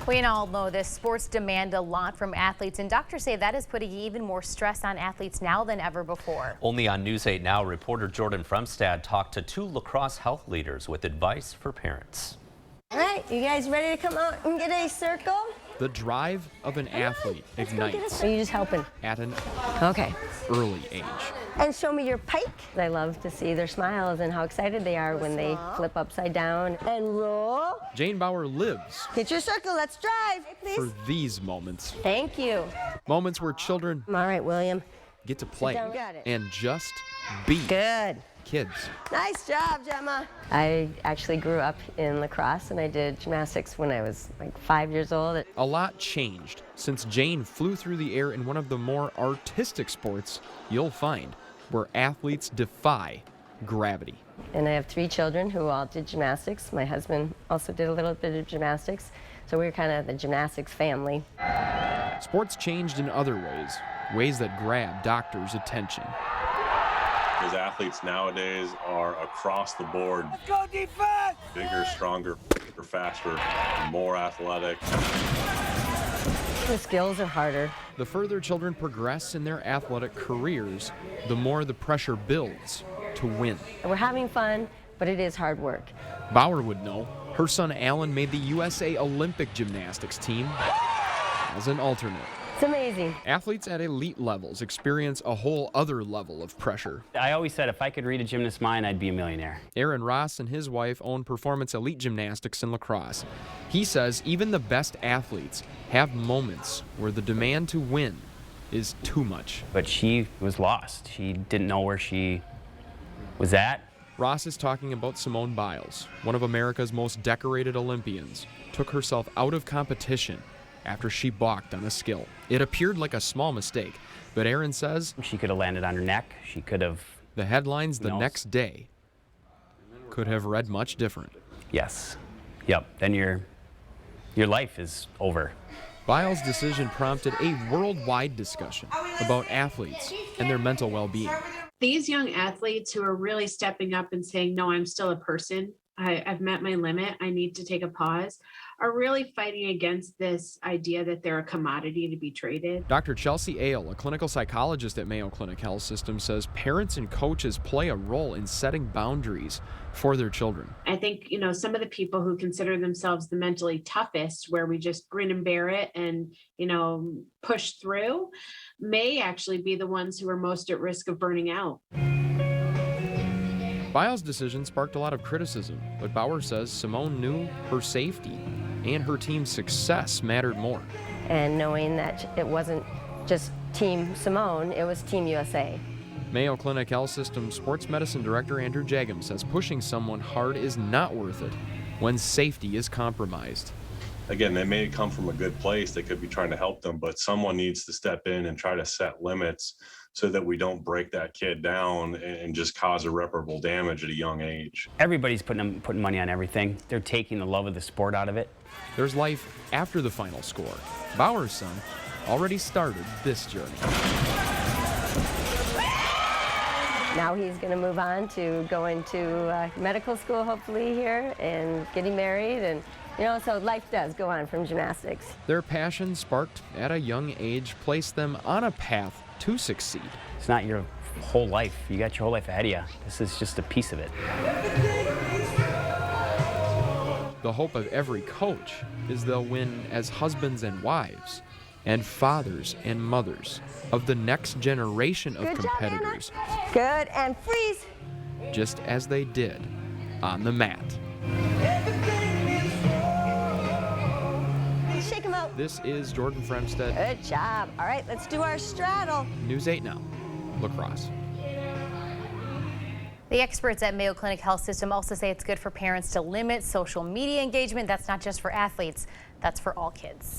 We all know this. Sports demand a lot from athletes, and doctors say that is putting even more stress on athletes now than ever before. Only on News 8 Now, reporter Jordan Fremstad talked to two lacrosse health leaders with advice for parents. All right, you guys ready to come out and get a circle? The drive of an athlete ignites Are you just helping? at an Okay. early age. And show me your pike. I love to see their smiles and how excited they are when they flip upside down. And roll. Jane Bauer lives Get your circle, let's drive. Hey, for please. these moments. Thank you. Moments where children All right, William. get to play down. Got it. and just be Good. kids. Nice job, Gemma. I actually grew up in lacrosse and I did gymnastics when I was like 5 years old. A lot changed since Jane flew through the air in one of the more artistic sports you'll find, where athletes defy gravity. And I have 3 children who all did gymnastics. My husband also did a little bit of gymnastics. So we were kind of the gymnastics family. Sports changed in other ways that grab doctors' attention. Because athletes nowadays are across the board. Let's go defense! Bigger, stronger, faster, more athletic. The skills are harder. The further children progress in their athletic careers, the more the pressure builds to win. We're having fun, but it is hard work. Bauer would know. Her son Alan made the USA Olympic gymnastics team as an alternate. It's amazing. Athletes at elite levels experience a whole other level of pressure. I always said if I could read a gymnast's mind, I'd be a millionaire. Aaron Ross and his wife own Performance-Elite-Gymnastics in La Crosse. He says even the best athletes have moments where the demand to win is too much. But she was lost. She didn't know where she was at. Ross is talking about Simone-Biles, one of America's most decorated Olympians, took herself out of competition after she balked on a skill. It appeared like a small mistake, but Aaron says She could have landed on her neck. She could have. the headlines the No. next day could have read much different. Yes. Yep. Then your life is over. Biles' decision prompted a worldwide discussion about athletes and their mental well-being. These young athletes who are really stepping up and saying, no, I'm still a person. I've met my limit. I need to take a pause, are really fighting against this idea that they're a commodity to be traded. Dr. Chelsea Ale, a clinical psychologist at Mayo-Clinic-Health-System, says parents and coaches play a role in setting boundaries for their children. I think, some of the people who consider themselves the mentally toughest, where we just grin and bear it and, push through, may actually be the ones who are most at risk of burning out. Biles' decision sparked a lot of criticism, but Bauer says Simone knew her safety and her team's success mattered more. And knowing that it wasn't just Team Simone, it was Team USA. Mayo Clinic Health System Sports Medicine Director Andrew Jagum says pushing someone hard is not worth it when safety is compromised. Again, they may come from a good place. They could be trying to help them, but someone needs to step in and try to set limits so that we don't break that kid down and just cause irreparable damage at a young age. Everybody's putting money on everything. They're taking the love of the sport out of it. There's life after the final score. Bauer's son already started this journey. Now he's going to move on to going to medical school, hopefully, here, and getting married. And, so life does go on from gymnastics. Their passion, sparked at a young age, placed them on a path to succeed. It's not your whole life. You got your whole life ahead of you. This is just a piece of it. The hope of every coach is they'll win as husbands and wives and fathers and mothers of the next generation of competitors. Good, and freeze. Just as they did on the mat. Shake them out. This is Jordan Fremstad. Good job. All right, let's do our straddle. News 8 Now, La Crosse. The experts at Mayo Clinic Health System also say it's good for parents to limit social media engagement. That's not just for athletes, that's for all kids.